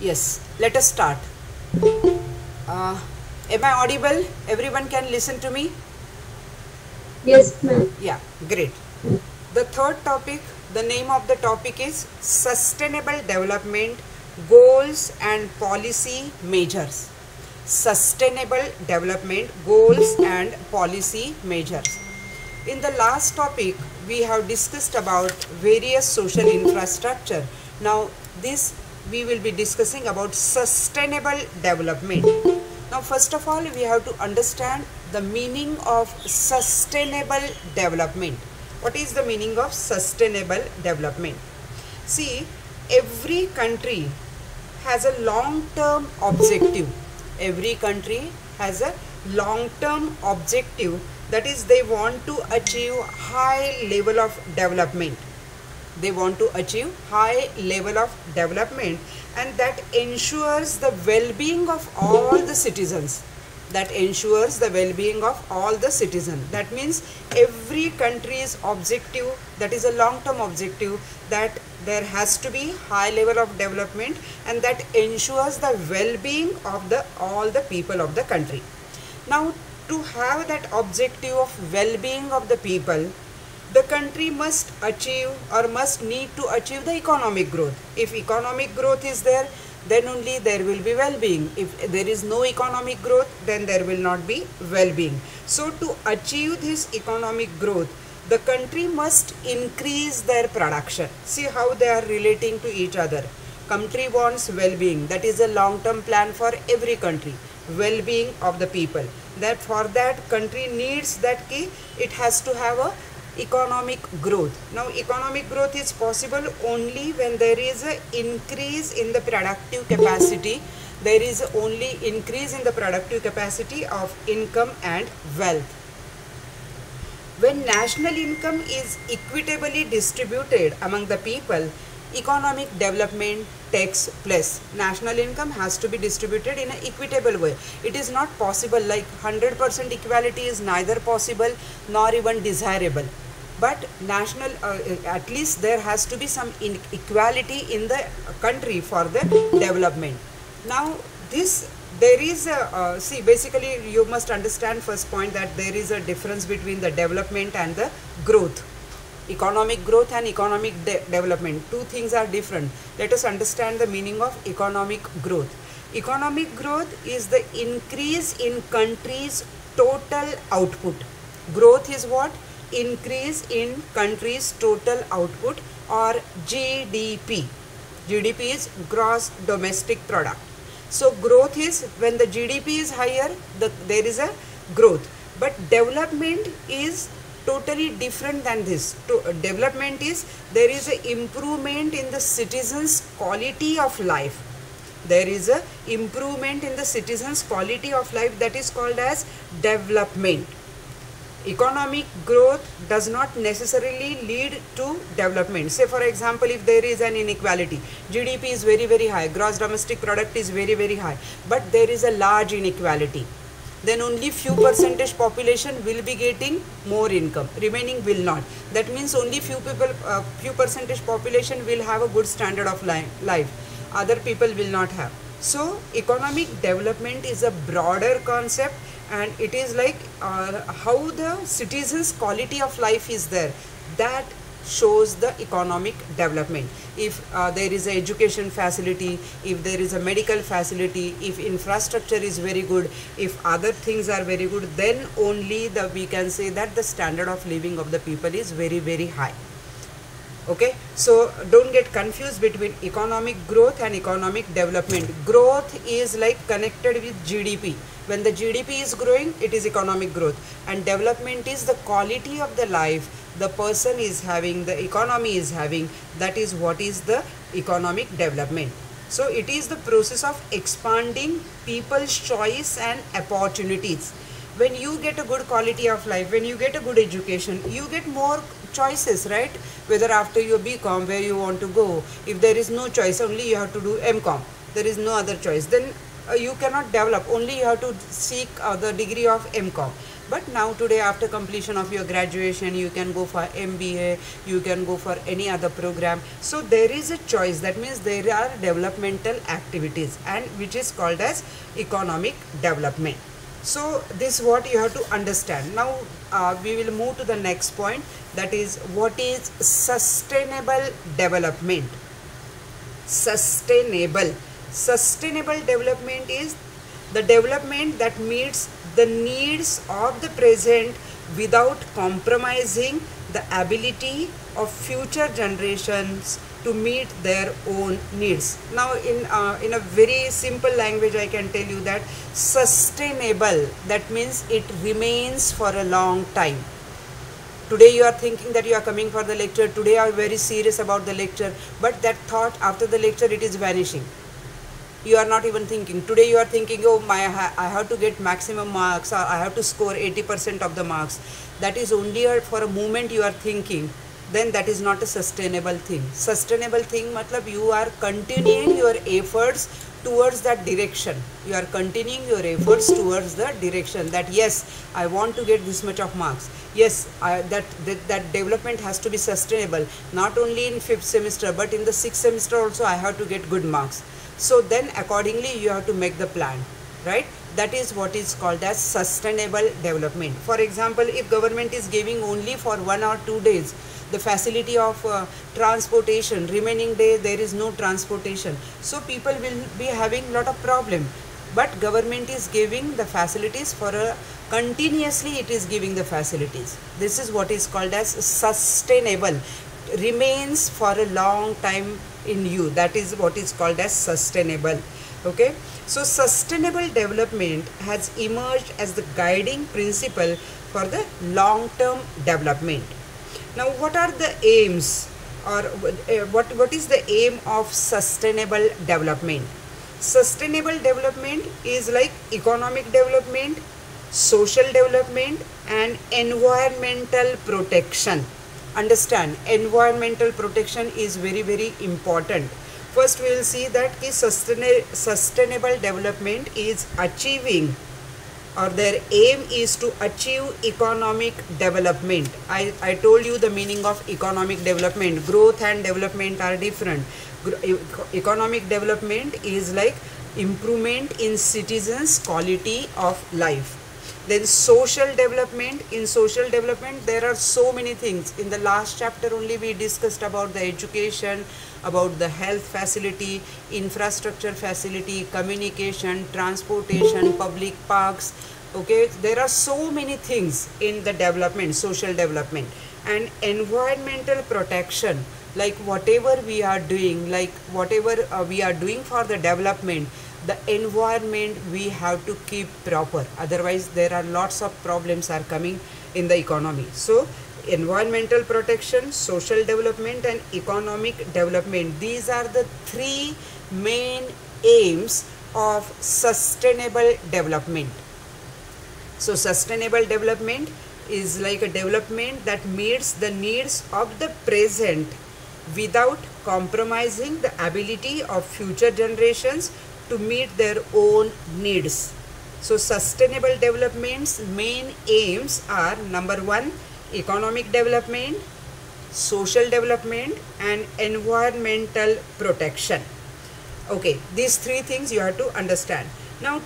Yes, let us start. Am I audible? Everyone can listen to me? Yes, ma'am. Yeah, great. The third topic, the name of the topic is Sustainable Development Goals and Policy Measures. Sustainable Development Goals and Policy Measures. In the last topic, we have discussed about various social infrastructure. Now, this we will be discussing about sustainable development. Now, first of all, we have to understand the meaning of sustainable development. What is the meaning of sustainable development? See, every country has a long-term objective. Every country has a long-term objective, that is, they want to achieve high level of development. They want to achieve high level of development, and that ensures the well-being of all the citizens. That ensures the well-being of all the citizens. That means every country's objective, that is a long-term objective, that there has to be high level of development, and that ensures the well-being of all the people of the country. Now, to have that objective of well-being of the people, the country must achieve or must need to achieve the economic growth. If economic growth is there, then only there will be well-being. If there is no economic growth, then there will not be well-being. So to achieve this economic growth, the country must increase their production. See how they are relating to each other. Country wants well-being. That is a long-term plan for every country. Well-being of the people. That for that country needs that key, it has to have a economic growth. Now, economic growth is possible only when there is an increase in the productive capacity. There is only increase in the productive capacity of income and wealth. When national income is equitably distributed among the people, economic development takes place. National income has to be distributed in an equitable way. It is not possible, like 100% equality is neither possible nor even desirable. But national, at least there has to be some equality in the country for the development. Now, there is a, see, basically you must understand first point that there is a difference between the development and the growth. Economic growth and economic development, two things are different. Let us understand the meaning of economic growth. Economic growth is the increase in country's total output. Growth is what? Increase in country's total output, or GDP. GDP is gross domestic product. So growth is when the GDP is higher, there is a growth. But development is totally different than this. Development is there is an improvement in the citizens' quality of life. There is an improvement in the citizens' quality of life, that is called as development. Economic growth does not necessarily lead to development. Say for example, if there is an inequality, GDP is very, very high, gross domestic product is very, very high, but there is a large inequality, then only few percentage population will be getting more income, remaining will not. That means only few people, few percentage population will have a good standard of life, other people will not have. So economic development is a broader concept, and it is like how the citizens' quality of life is there, that shows the economic development. If there is an education facility, if there is a medical facility, if infrastructure is very good, if other things are very good, then only we can say that the standard of living of the people is very, very high. Okay, so don't get confused between economic growth and economic development. Growth is like connected with GDP. When the GDP is growing, it is economic growth, and development is the quality of the life the person is having, the economy is having. That is what is the economic development. So it is the process of expanding people's choice and opportunities. When you get a good quality of life, when you get a good education, you get more choices, right? Whether after your BCom, where you want to go. If there is no choice, only you have to do MCom, there is no other choice, then you cannot develop, only you have to seek the degree of MCom. But now today, after completion of your graduation, you can go for MBA, you can go for any other program. So there is a choice. That means there are developmental activities, and which is called as economic development. So this is what you have to understand. Now we will move to the next point, that is what is sustainable development. Sustainable development is the development that meets the needs of the present without compromising the ability of future generations to meet their own needs. Now in a very simple language, I can tell you that sustainable, that means it remains for a long time. Today you are thinking that you are coming for the lecture, today you are very serious about the lecture, but that thought after the lecture, it is vanishing. You are not even thinking. Today you are thinking, oh I have to get maximum marks, or I have to score 80% of the marks. That is only for a moment you are thinking. Then that is not a sustainable thing. Sustainable thing matlab you are continuing your efforts towards that direction. You are continuing your efforts towards the direction that yes, I want to get this much of marks. Yes, that development has to be sustainable. Not only in 5th semester, but in the 6th semester also I have to get good marks. So then accordingly you have to make the plan, right? That is what is called as sustainable development. For example, if government is giving only for 1 or 2 days the facility of transportation, remaining day there is no transportation, so people will be having lot of problem. But government is giving the facilities for a continuously, it is giving the facilities. This is what is called as sustainable, remains for a long time in you. That is what is called as sustainable. Okay, so sustainable development has emerged as the guiding principle for the long-term development. Now what are the aims, or what is the aim of sustainable development? Sustainable development is like economic development, social development and environmental protection. Understand, environmental protection is very, very important. First we will see that sustainable development is achieving, or their aim is to achieve economic development. I told you the meaning of economic development. Growth and development are different. Economic development is like improvement in citizens' quality of life. Then social development, in social development there are so many things. In the last chapter only we discussed about the education, about the health facility, infrastructure facility, communication, transportation, public parks. Okay, there are so many things in the development, social development. And environmental protection, like whatever we are doing, like whatever we are doing for the development, the environment we have to keep proper, otherwise there are lots of problems are coming in the economy. So environmental protection, social development and economic development, these are the three main aims of sustainable development. So sustainable development is like a development that meets the needs of the present without compromising the ability of future generations to meet their own needs. So sustainable development's main aims are: number 1, economic development, social development and environmental protection. Okay, these three things you have to understand. Now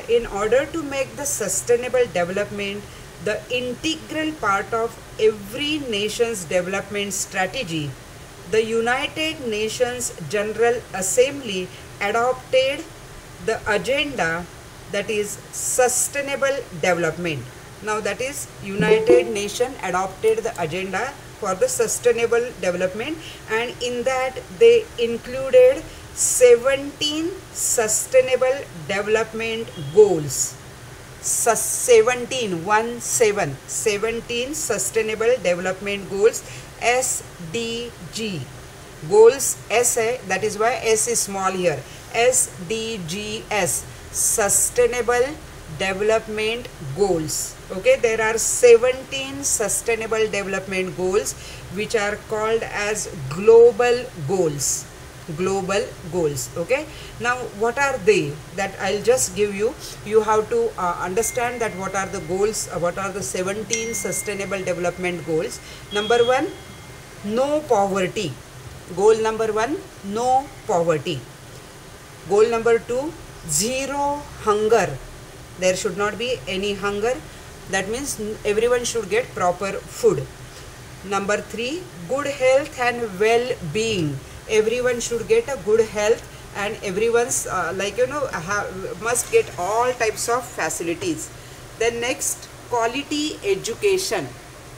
in order to make the sustainable development the integral part of every nation's development strategy, the United Nations General Assembly adopted the agenda, that is sustainable development. Now that is United Nations adopted the agenda for the sustainable development, and in that they included 17 sustainable development goals. 17 sustainable development goals, SDG. Goals S है, that is why S is small here. SDGs, Sustainable Development Goals. Okay, there are 17 Sustainable Development Goals which are called as global goals. global goals. Okay, now what are they? That I'll just give you. You have to understand that what are the goals, what are the 17 sustainable development goals. Number 1, no poverty. Goal number 1, no poverty. Goal number 2, zero hunger. There should not be any hunger. That means everyone should get proper food. Number 3, good health and well-being. Everyone should get a good health, and everyone's must get all types of facilities. Then next, quality education.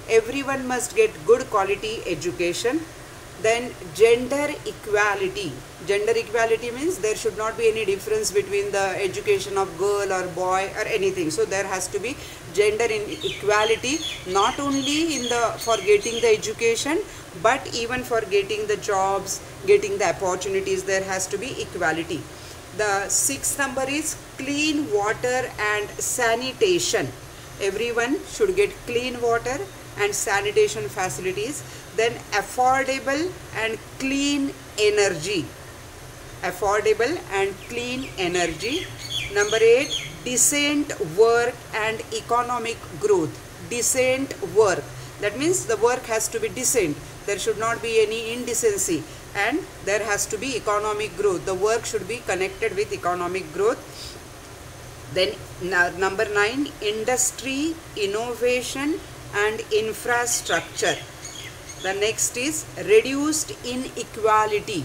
Everyone must get good quality education. Then gender equality. Gender equality means there should not be any difference between the education of girl or boy or anything. So there has to be gender equality, not only in for getting the education, but even for getting the jobs, getting the opportunities. There has to be equality. The 6th number is clean water and sanitation. Everyone should get clean water and sanitation facilities. Then affordable and clean energy. Affordable and clean energy. Number 8, decent work and economic growth. Decent work. That means the work has to be decent. There should not be any indecency, and there has to be economic growth. The work should be connected with economic growth. Then number 9, industry, innovation and infrastructure. The next is reduced inequality.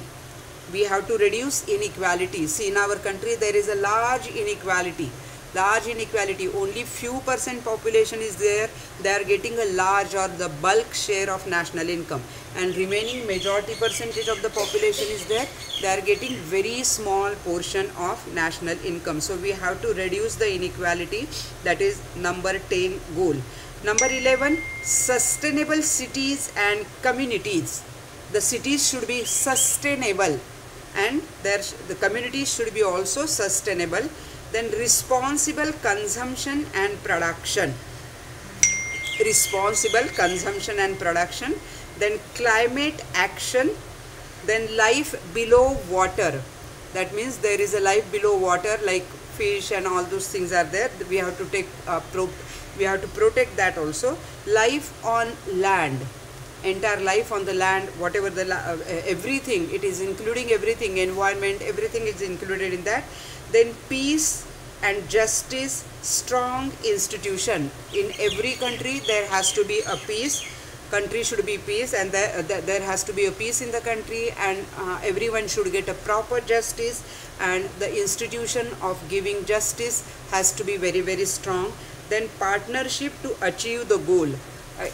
We have to reduce inequality. See, in our country there is a large inequality. Only few percent population is there. They are getting a large or the bulk share of national income, and remaining majority percentage of the population is there. They are getting very small portion of national income. So we have to reduce the inequality. That is number 10 goal. Number 11, sustainable cities and communities. The cities should be sustainable, and the communities should be also sustainable. Then responsible consumption and production. Responsible consumption and production. Then climate action. Then life below water. That means there is a life below water, like fish and all those things are there. We have to take we have to protect that also. Life on land. Entire life on the land, whatever the everything, it is including everything, environment, everything is included in that. Then peace and justice, strong institution. In every country there has to be a peace. Country should be peace, and there has to be a peace in the country, and everyone should get a proper justice, and the institution of giving justice has to be very, very strong. Then partnership to achieve the goal.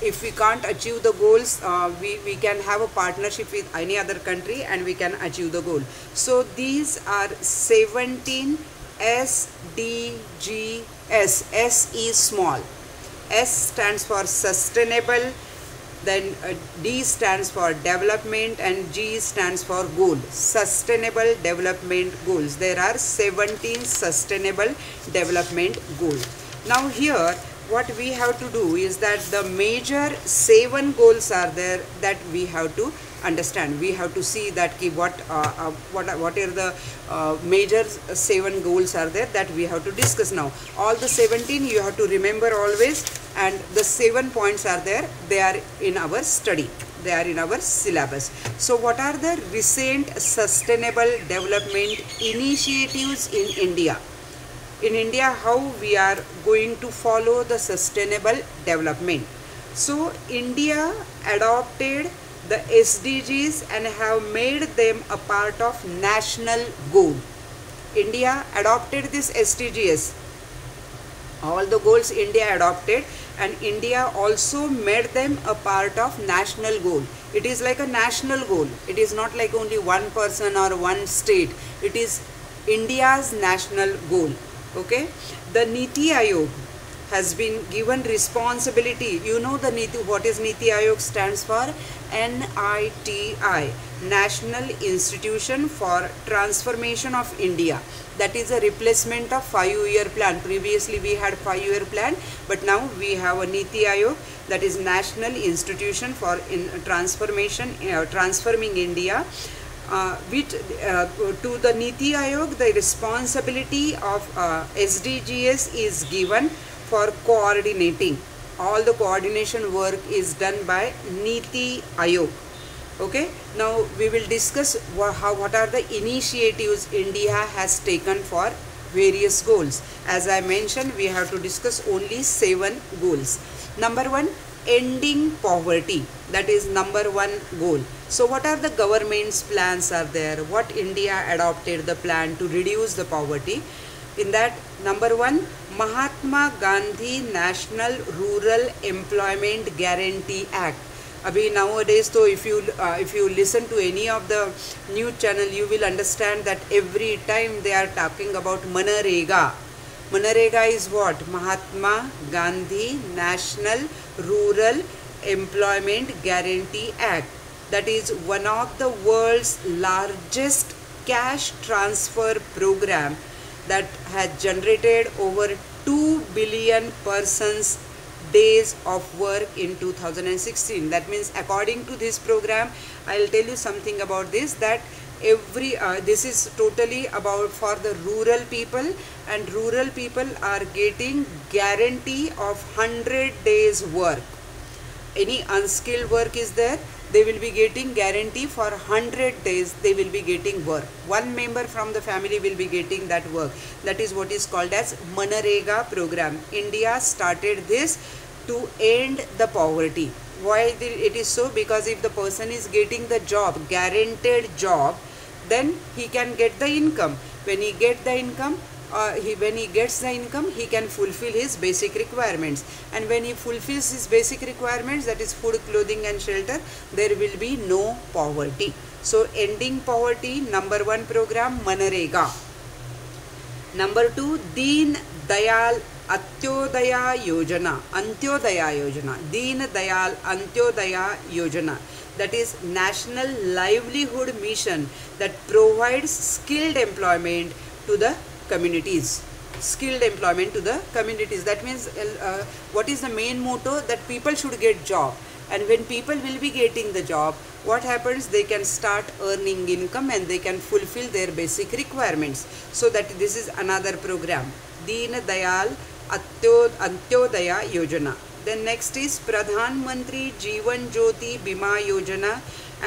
If we can't achieve the goals, we can have a partnership with any other country and we can achieve the goal. So these are 17 SDGs. S is small. S stands for sustainable, then D stands for development, and G stands for goal. Sustainable development goals. There are 17 sustainable development goals. Now here what we have to do is that the major 7 goals are there that we have to understand. We have to see that what are the major 7 goals are there that we have to discuss now. All the 17 you have to remember always, and the 7 points are there. They are in our study. They are in our syllabus. So what are the recent sustainable development initiatives in India? In India, how we are going to follow the sustainable development. So India adopted the SDGs and have made them a part of national goal. India adopted this SDGs. All the goals India adopted, and India also made them a part of national goal. It is like a national goal. It is not like only one person or one state. It is India's national goal. Okay, the Niti Aayog has been given responsibility. You know the what is Niti Aayog stands for? NITI, National Institution for Transformation of India. That is a replacement of 5-year plan. Previously we had 5-year plan, but now we have a Niti Aayog, that is National Institution for transforming India. to the Niti Aayog, the responsibility of SDGs is given for coordinating. All the coordination work is done by Niti Aayog. Okay, now we will discuss what are the initiatives India has taken for various goals. As I mentioned, we have to discuss only 7 goals. Number 1, ending poverty. That is number 1 goal. So what are the government's plans are there? What India adopted the plan to reduce the poverty? In that, number 1, Mahatma Gandhi National Rural Employment Guarantee Act. Abhi nowadays, so if you listen to any of the news channel, you will understand that every time they are talking about Manarega. Manarega is what? Mahatma Gandhi National Rural Employment Guarantee Act. That is one of the world's largest cash transfer program that has generated over 2 billion persons days of work in 2016. That means according to this program, I'll tell you something about this, that this is totally about for the rural people, and rural people are getting guarantee of 100 days work. Any unskilled work is there, they will be getting guarantee for 100 days they will be getting work. One member from the family will be getting that work. That is what is called as Manarega program. India started this to end the poverty. Why it is so? Because if the person is getting the job, guaranteed job, then he can get the income. When he gets the income, he can fulfill his basic requirements, and when he fulfills his basic requirements, that is food, clothing and shelter, there will be no poverty. So ending poverty, number 1 program, Manarega. Number 2, Deen Dayal Antyodaya Yojana. Deen Dayal Antyodaya Yojana. That is National Livelihood Mission that provides skilled employment to the communities. That means what is the main motto? That people should get job, and when people will be getting the job, what happens? They can start earning income and they can fulfill their basic requirements. So that this is another program, Deen Dayal Antyodaya Yojana. Then next is Pradhan Mantri Jeevan Jyoti Bima Yojana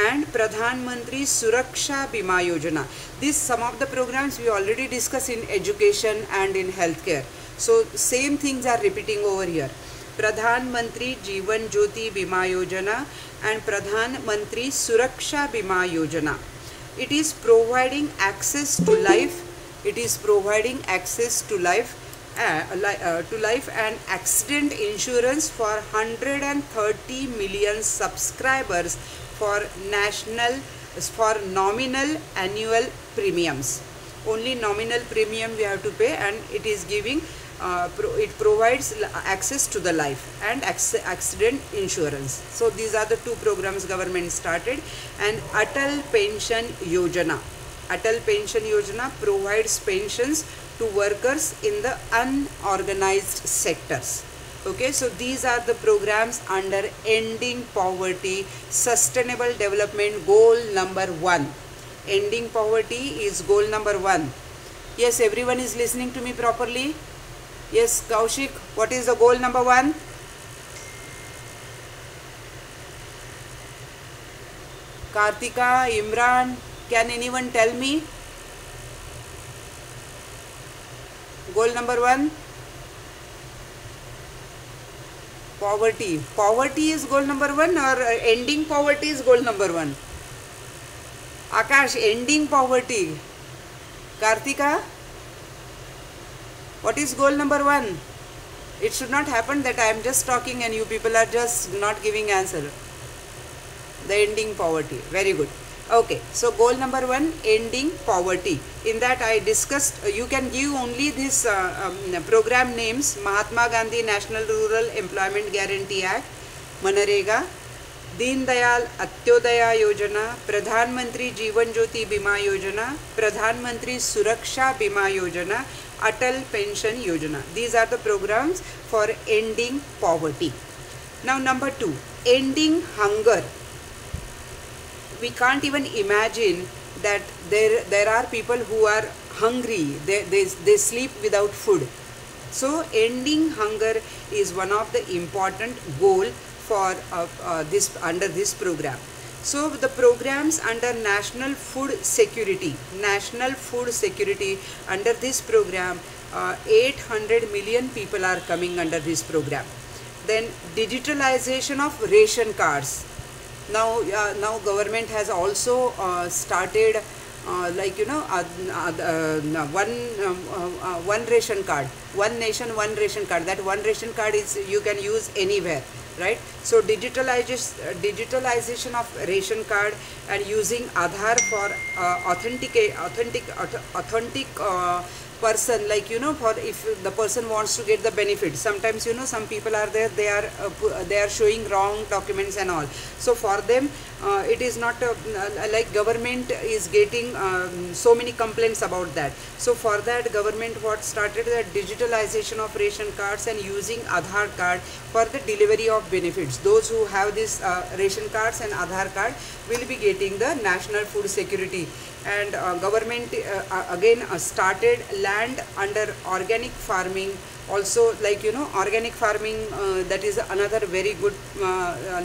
and Pradhan Mantri Suraksha Bima Yojana. These some of the programs we already discussed in education and in healthcare. So same things are repeating over here. Pradhan Mantri Jeevan Jyoti Bima Yojana and Pradhan Mantri Suraksha Bima Yojana. It is providing access to life. To life and accident insurance for 130 million subscribers for nominal annual premiums. Only nominal premium we have to pay, and it is giving it provides access to the life and accident insurance. So these are the 2 programs government started. And Atal Pension Yojana. Atal Pension Yojana provides pensions to workers in the unorganized sectors. Okay, so these are the programs under ending poverty, sustainable development goal number 1. Ending poverty is goal number 1. Yes, everyone is listening to me properly. Yes, Kaushik, what is the goal number 1? Kartika, Imran, can anyone tell me? Goal number 1? Poverty. Poverty is goal number 1 or ending poverty is goal number 1? Akash, ending poverty. Kartika, what is goal number 1? It should not happen that I am just talking and you people are just not giving answer. The ending poverty. Very good. Okay, so goal number 1, ending poverty. In that I discussed, you can give only this program names: Mahatma Gandhi National Rural Employment Guarantee Act, Manarega, Deen Dayal Antyodaya Yojana, Pradhan Mantri Jeevan Jyoti Bima Yojana, Pradhan Mantri Suraksha Bima Yojana, Atal Pension Yojana. These are the programs for ending poverty. Now number 2, ending hunger. We can't even imagine that there are people who are hungry, they sleep without food. So ending hunger is one of the important goal for this under this program. So the programs under national food security under this program, 800 million people are coming under this program. Then digitalization of ration cards. Now government has also started one ration card, one nation one ration card. That one ration card is you can use anywhere, right? So digitalization of ration card and using Aadhaar for authentic person, like for if the person wants to get the benefit. Sometimes some people are there, they are showing wrong documents and all. So for them it is not like government is getting so many complaints about that. So for that government what started the digitalization of ration cards and using Aadhaar card for the delivery of benefits. Those who have this ration cards and Aadhaar card will be getting the national food security. And government again started land under organic farming also, like organic farming, that is another very good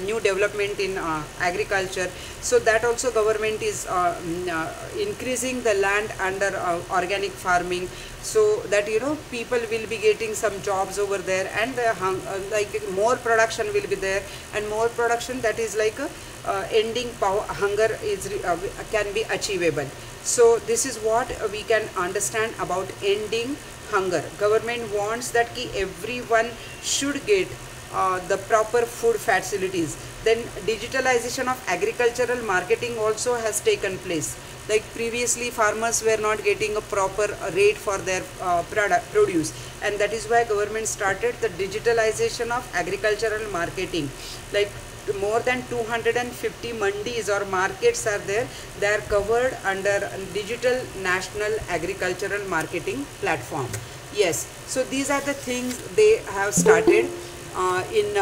new development in agriculture. So that also government is increasing the land under organic farming, so that people will be getting some jobs over there, and like more production will be there, and more production, that is like ending hunger is can be achievable. So this is what we can understand about ending hunger. Government wants that everyone should get the proper food facilities. Then digitalization of agricultural marketing also has taken place. Like previously farmers were not getting a proper rate for their produce, and that is why government started the digitalization of agricultural marketing. Like more than 250 mandis or markets are there. They are covered under digital national agricultural marketing platform. Yes, so these are the things they have started in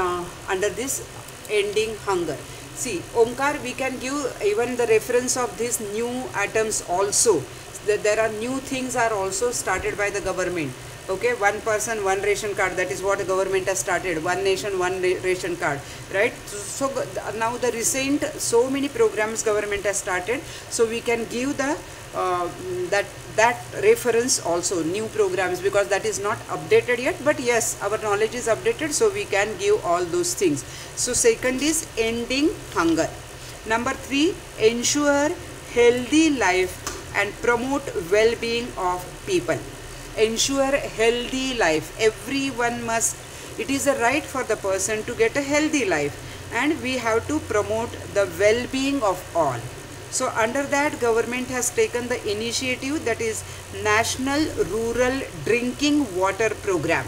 under this ending hunger. See, Omkar, we can give even the reference of these new items also. There are new things are also started by the government. Okay, one person, one ration card, that is what the government has started. One nation, one ration card, right? So now the recent, so many programs government has started. So we can give the that reference also, new programs, because that is not updated yet. But yes, our knowledge is updated, so we can give all those things. So second is ending hunger. Number 3, ensure healthy life and promote well-being of people. Ensure healthy life. Everyone must, it is a right for the person to get a healthy life, and we have to promote the well-being of all. So under that, government has taken the initiative, that is National Rural Drinking Water Program.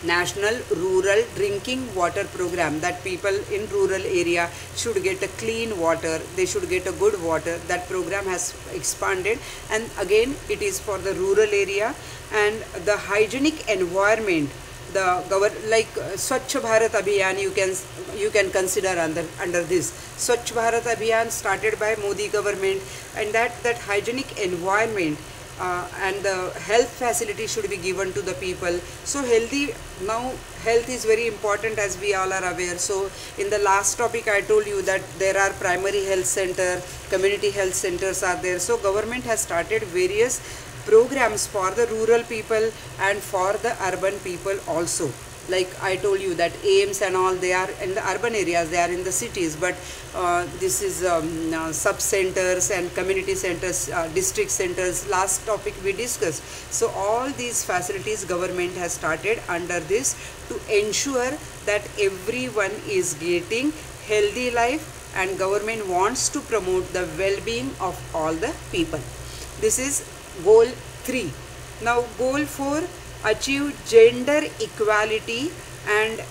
National Rural Drinking Water Program, that people in rural area should get a clean water, they should get a good water. That program has expanded, and again it is for the rural area. And the hygienic environment, the like Swachh Bharat Abhiyan, you can consider under this. Swachh Bharat Abhiyan started by Modi government, and that hygienic environment and the health facility should be given to the people. So now health is very important, as we all are aware. So in the last topic I told you that there are primary health center, community health centers are there. So government has started various programs for the rural people and for the urban people also. Like I told you that AIMS and all, they are in the urban areas, they are in the cities, but this is sub-centers and community centers, district centers, last topic we discussed. So all these facilities government has started under this to ensure that everyone is getting healthy life, and government wants to promote the well-being of all the people. This is goal 3. Now goal 4, achieve gender equality. And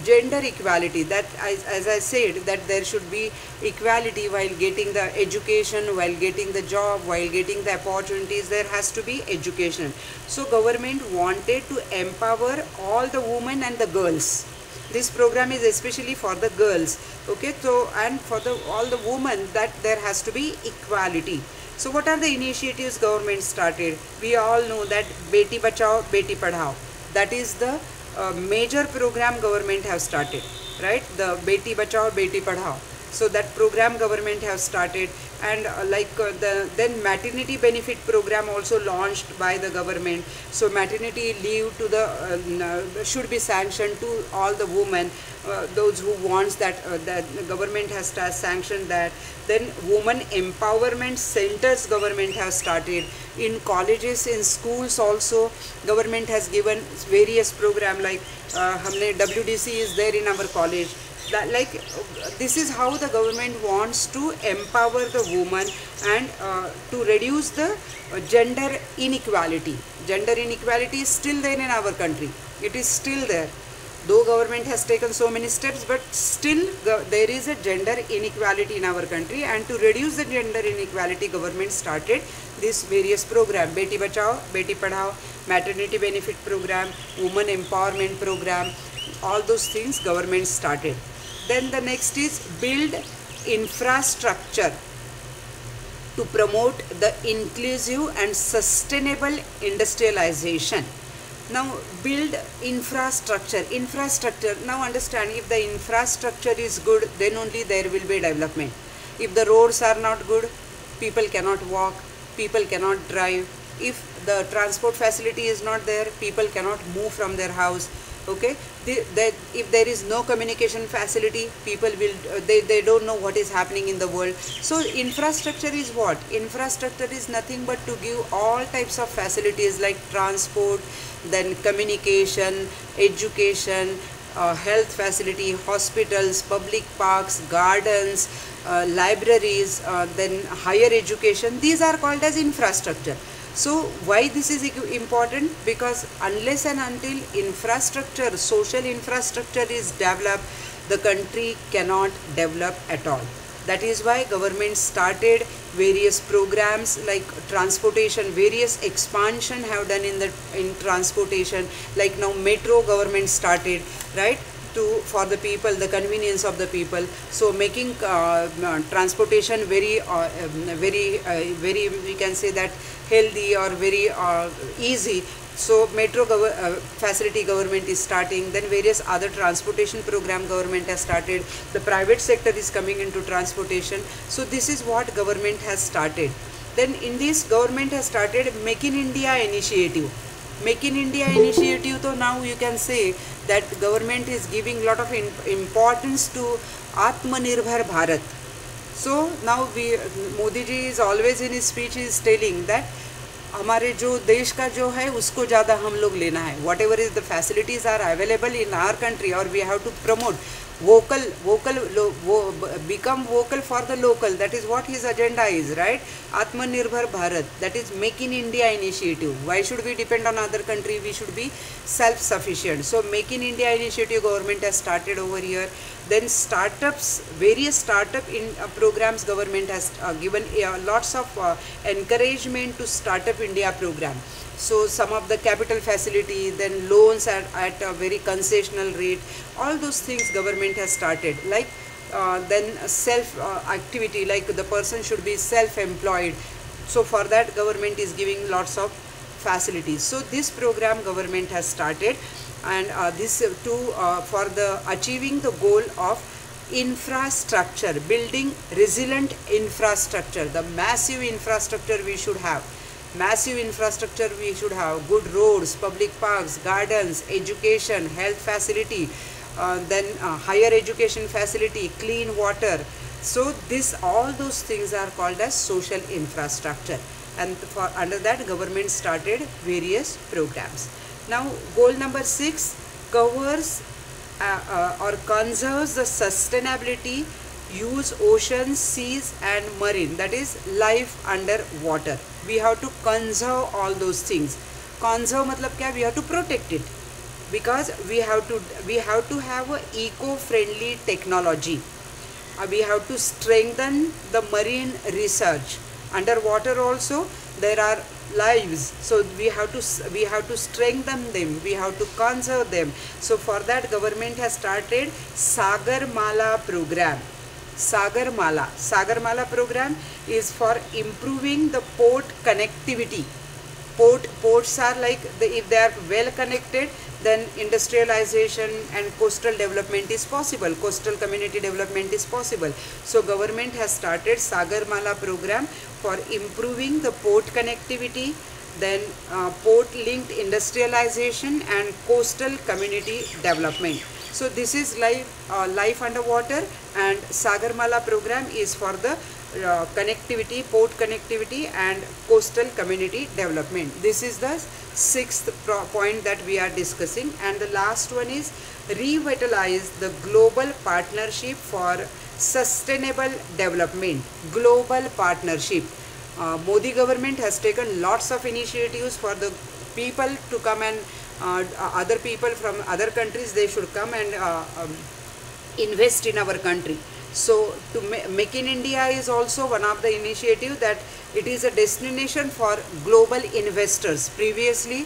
gender equality, that as I said, that there should be equality while getting the education, while getting the job, while getting the opportunities, there has to be education. So government wanted to empower all the women and the girls. This program is especially for the girls, okay, so and for the all the women, that there has to be equality. So what are the initiatives government started? We all know that Beti Bachao, Beti Padhao, that is the major program government have started, right? The Beti Bachao, Beti Padhao. So that program government have started, and then maternity benefit program also launched by the government. So maternity leave to the should be sanctioned to all the women, those who wants that. That the government has sanctioned that. Then women empowerment centers government have started in colleges, in schools also. Government has given various program like हमने WDC is there in our college. That, like, this is how the government wants to empower the woman and to reduce the gender inequality. Gender inequality is still there in our country. It is still there. Though government has taken so many steps, but still there is a gender inequality in our country, and to reduce the gender inequality, government started this various program: Beti Bachao, Beti Padhao, maternity benefit program, women empowerment program, all those things government started. Then the next is build infrastructure to promote the inclusive and sustainable industrialization. Now build infrastructure. Now understand, if the infrastructure is good, then only there will be development. If the roads are not good, people cannot walk, people cannot drive. If the transport facility is not there, people cannot move from their house. Okay, if there is no communication facility, people will they don't know what is happening in the world. So infrastructure is what? Infrastructure is nothing but to give all types of facilities like transport, then communication, education, health facility, hospitals, public parks, gardens, libraries, then higher education. These are called as infrastructure. So why this is important? Because unless and until infrastructure, social infrastructure is developed, the country cannot develop at all. That is why government started various programs like transportation. Various expansion have done in transportation. Like now metro government started, right? For the people, the convenience of the people. So making transportation very we can say that healthy or very easy. So metro facility government is starting. Then various other transportation program government has started. The private sector is coming into transportation. So this is what government has started. Then in this, government has started Make in India initiative. Make in India initiative, so now you can say that government is giving lot of importance to Atmanirbhar Bharat. So now Modi ji is always in his speech is telling that हमारे जो देश का जो है उसको ज़्यादा हम लोग लेना है. Whatever is the facilities are available in our country, or we have to promote become vocal for the local. That is what his agenda is, right? Atmanirbhar Bharat, that is Make in India initiative. Why should we depend on other country? We should be self-sufficient. So Make in India initiative government has started over here. Then startups, various startup programs government has given lots of encouragement to Startup India program. So some of the capital facility, then loans at a very concessional rate, all those things government has started. Like then self activity, like the person should be self-employed. So for that government is giving lots of facilities. So this program government has started, and this for the achieving the goal of infrastructure, building resilient infrastructure. The massive infrastructure we should have. Massive infrastructure we should have. Good roads, public parks, gardens, education, health facility, then higher education facility, clean water. So all those things are called as social infrastructure, and under that government started various programs. Now goal number 6 covers or conserves the sustainability, use oceans, seas and marine, that is life under water. We have to conserve all those things. Conserve matlab kya? We have to protect it, because we have to have a eco-friendly technology. We have to strengthen the marine research. Underwater also there are lives, so we have to strengthen them, we have to conserve them. So for that government has started Sagarmala program. Sagarmala program is for improving the port connectivity. Ports are like if they are well connected, then industrialization and coastal development is possible, coastal community development is possible. So government has started Sagarmala program for improving the port connectivity, then port linked industrialization and coastal community development. So this is life underwater, and Sagarmala program is for the connectivity, port connectivity and coastal community development. This is the sixth point that we are discussing. And the last one is revitalize the global partnership for sustainable development. Global partnership. Modi government has taken lots of initiatives for the people to come, and other people from other countries, they should come and invest in our country. So to Make in India is also one of the initiative, that it is a destination for global investors. Previously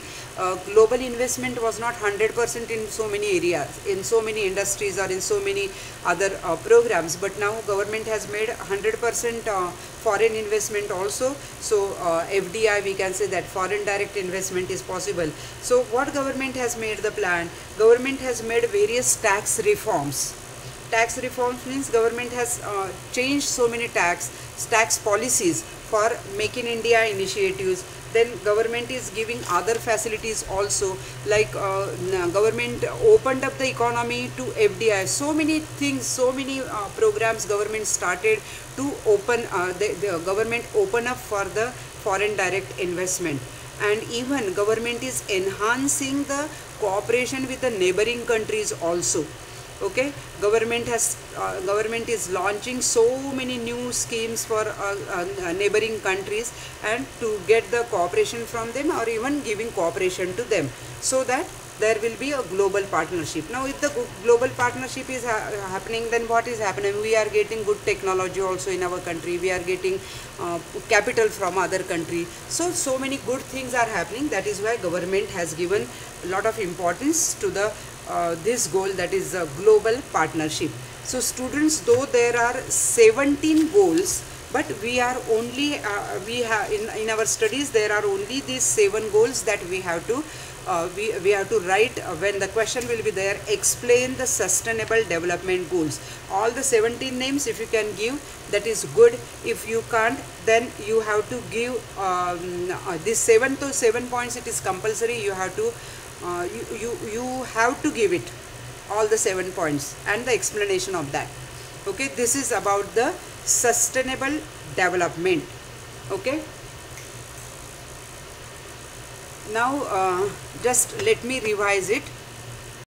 global investment was not 100% in so many areas, in so many industries or in so many other programs, but now government has made 100% foreign investment also. So FDI, we can say that foreign direct investment is possible. So what government has made the plan? Government has made various tax reforms. Tax reforms means government has changed so many tax policies for Make in India initiatives. Then government is giving other facilities also, like government opened up the economy to FDI. So many things, so many programs government started to open, the government open up for the foreign direct investment. And even government is enhancing the cooperation with the neighboring countries also. Okay, government is launching so many new schemes for neighboring countries, and to get the cooperation from them, or even giving cooperation to them, so that there will be a global partnership. Now if the global partnership is happening, then what is happening? We are getting good technology also in our country, we are getting capital from other country. So many good things are happening. That is why government has given a lot of importance to the this goal, that is a global partnership. So students, though there are 17 goals, but we are only we have in our studies there are only these 7 goals that we have to we have to write. When the question will be there, explain the sustainable development goals. All the 17 names, if you can give, that is good. If you can't, then you have to give this 7 to 7 points. It is compulsory. You have to you have to give it, all the 7 points and the explanation of that. Okay, this is about the sustainable development. Okay, now just let me revise it.